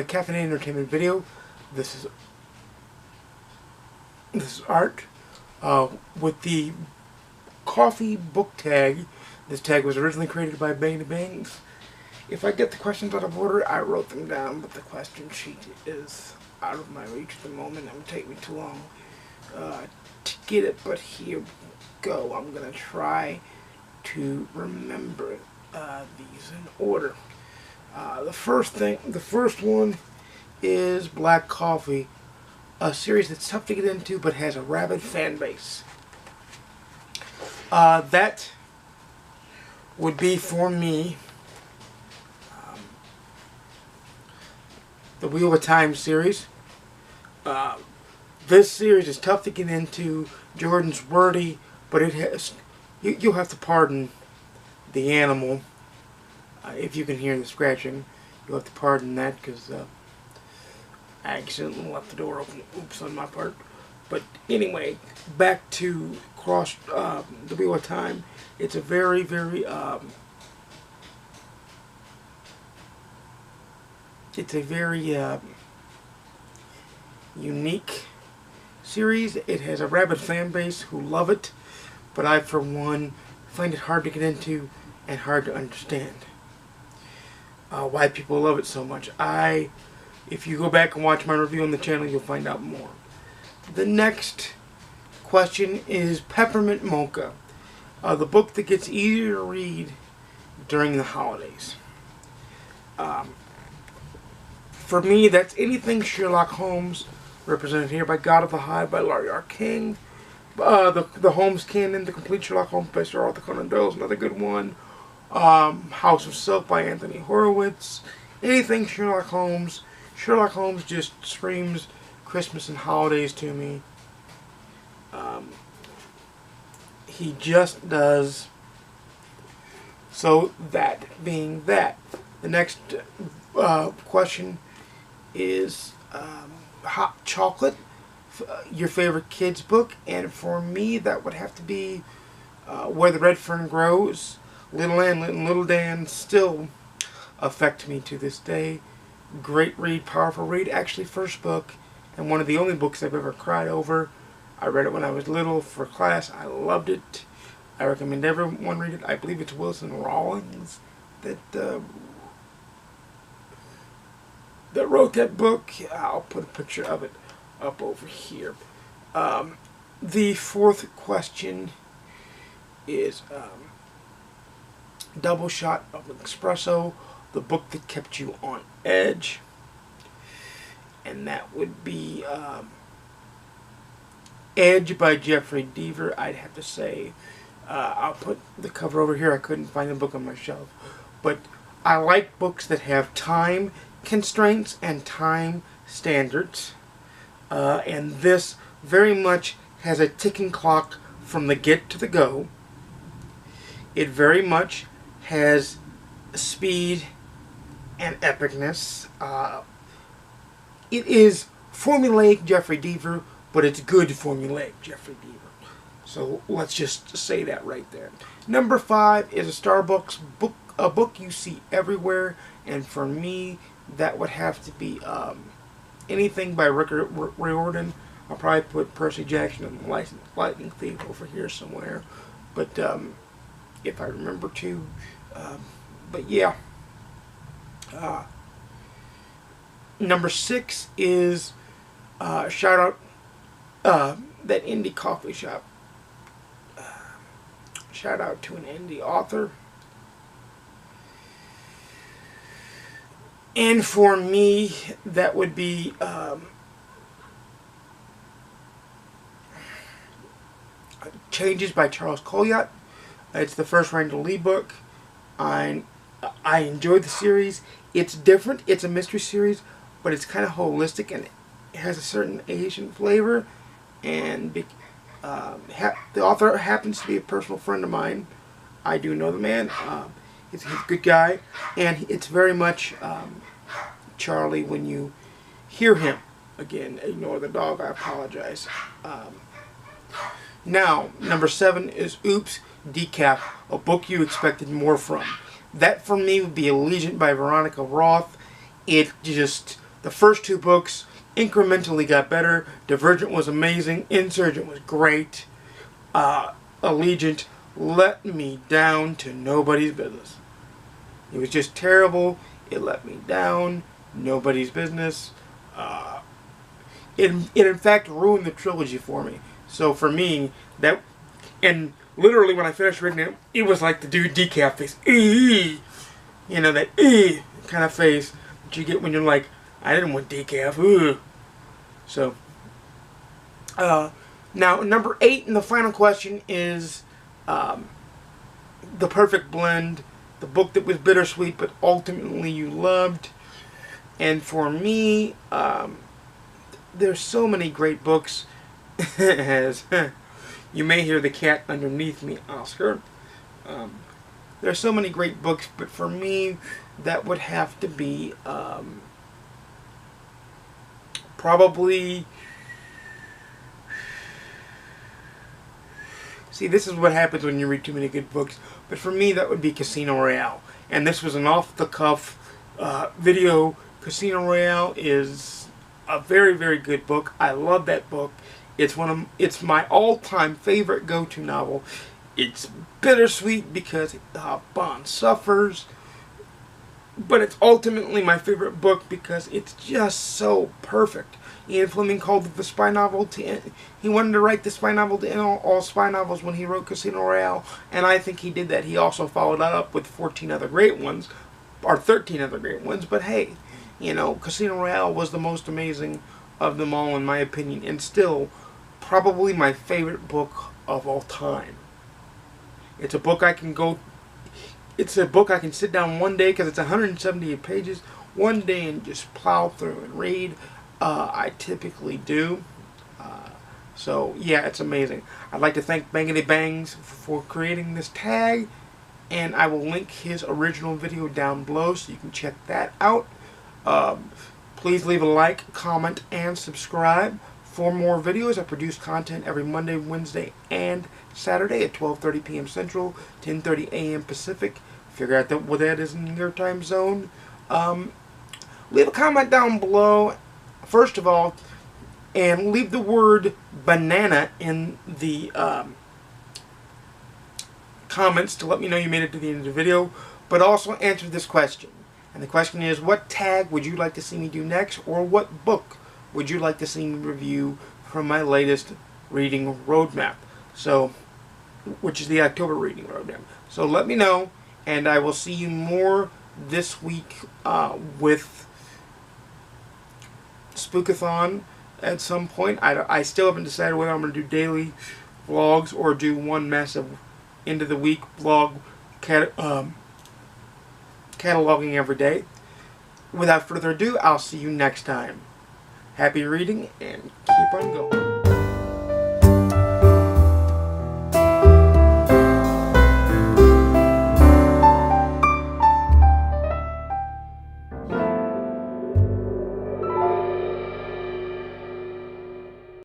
caffeinated entertainment video. This is art with the Coffe Book Tag. This tag was originally created by Bang to Bangs. If I get the questions out of order, I wrote them down, but the question sheet is out of my reach at the moment. It would take me too long to get it, but here we go. I'm going to try to remember these in order. The first one is Black Coffee, a series that's tough to get into but has a rabid fan base. That would be for me the Wheel of Time series. This series is tough to get into. Jordan's wordy, but it has. You'll have to pardon the animal. If you can hear the scratching, you'll have to pardon that because I accidentally left the door open. Oops, on my part. But anyway, back to the Wheel of Time. It's a very, very unique series. It has a rabid fan base who love it, but I, for one, find it hard to get into and hard to understand why people love it so much. If you go back and watch my review on the channel, you'll find out more. The next question is Peppermint Mocha, the book that gets easier to read during the holidays. For me, that's anything Sherlock Holmes, represented here by God of the Hive by Larry R. King. The Holmes Canon, The Complete Sherlock Holmes by Sir Arthur Conan Doyle is another good one. House of Silk by Anthony Horowitz. Anything Sherlock Holmes. Sherlock Holmes just screams Christmas and holidays to me. He just does. So that being that, the next question is Hot Chocolate, your favorite kids book, and for me that would have to be Where the Red Fern Grows. Little Ann and Little Dan still affect me to this day. Great read, powerful read. Actually, first book and one of the only books I've ever cried over. I read it when I was little for class. I loved it. I recommend everyone read it. I believe it's Wilson Rawlings that wrote that book. I'll put a picture of it up over here. The fourth question is Double Shot of Espresso, the book that kept you on edge. And that would be Edge by Jeffrey Deaver. I'd have to say, I'll put the cover over here. I couldn't find the book on my shelf. But I like books that have time constraints and time standards. And this very much has a ticking clock from the get to the go. It very much has speed and epicness. It is formulaic Jeffrey Deaver, but it's good formulaic Jeffrey Deaver. So let's just say that right there. Number 5 is a Starbucks book, a book you see everywhere, and for me that would have to be anything by Rick Riordan. I'll probably put Percy Jackson and the Lightning Thief over here somewhere, but if I remember to. But yeah. Number 6 is shout out that indie coffee shop. Shout out to an indie author. And for me, that would be Changes by Charles Colliot. It's the first Randall Lee book. I enjoyed the series. It's different. It's a mystery series, but it's kind of holistic and it has a certain Asian flavor. And the author happens to be a personal friend of mine. I do know the man. He's a good guy, and it's very much Charlie when you hear him. Again, ignore the dog. I apologize. Now, number 7 is Oops, Decaf, a book you expected more from. That for me would be Allegiant by Veronica Roth. It just The first two books incrementally got better. Divergent was amazing. Insurgent was great. Allegiant let me down to nobody's business. It was just terrible. It let me down. Nobody's business. It in fact ruined the trilogy for me. So for me, that, and literally when I finished reading it, it was like the dude decaf face. You know, that kind of face that you get when you're like, I didn't want decaf. So, now number 8 and the final question is The Perfect Blend, the book that was bittersweet but ultimately you loved. And for me, there's so many great books. As you may hear the cat underneath me, Oscar. There's so many great books, but for me, that would have to be probably... See, this is what happens when you read too many good books. But for me, that would be Casino Royale. And this was an off-the-cuff video. Casino Royale is a very, very good book. I love that book. It's my all-time favorite go-to novel. It's bittersweet because Bond suffers. But it's ultimately my favorite book because it's just so perfect. Ian Fleming called it the spy novel to end. He wanted to write the spy novel to end all spy novels when he wrote Casino Royale, and I think he did that. He also followed that up with 14 other great ones, or 13 other great ones, but hey, you know, Casino Royale was the most amazing of them all in my opinion, and still probably my favorite book of all time. It's a book I can sit down one day, because it's 178 pages, one day and just plow through and read. I typically do. So, yeah, it's amazing. I'd like to thank Bangity Bangs for creating this tag, and I will link his original video down below so you can check that out. Please leave a like, comment, and subscribe for more videos. I produce content every Monday, Wednesday, and Saturday at 12:30 p.m. Central, 10:30 a.m. Pacific. Figure out what that is in your time zone. Leave a comment down below, first of all, and leave the word banana in the comments to let me know you made it to the end of the video. But also answer this question. And the question is, what tag would you like to see me do next? Or what book would you like to see me review from my latest reading roadmap? So, which is the October reading roadmap. So let me know, and I will see you more this week with Spookathon at some point. I still haven't decided whether I'm going to do daily vlogs or do one massive end of the week vlog cataloging every day. Without further ado, I'll see you next time. Happy reading and keep on going.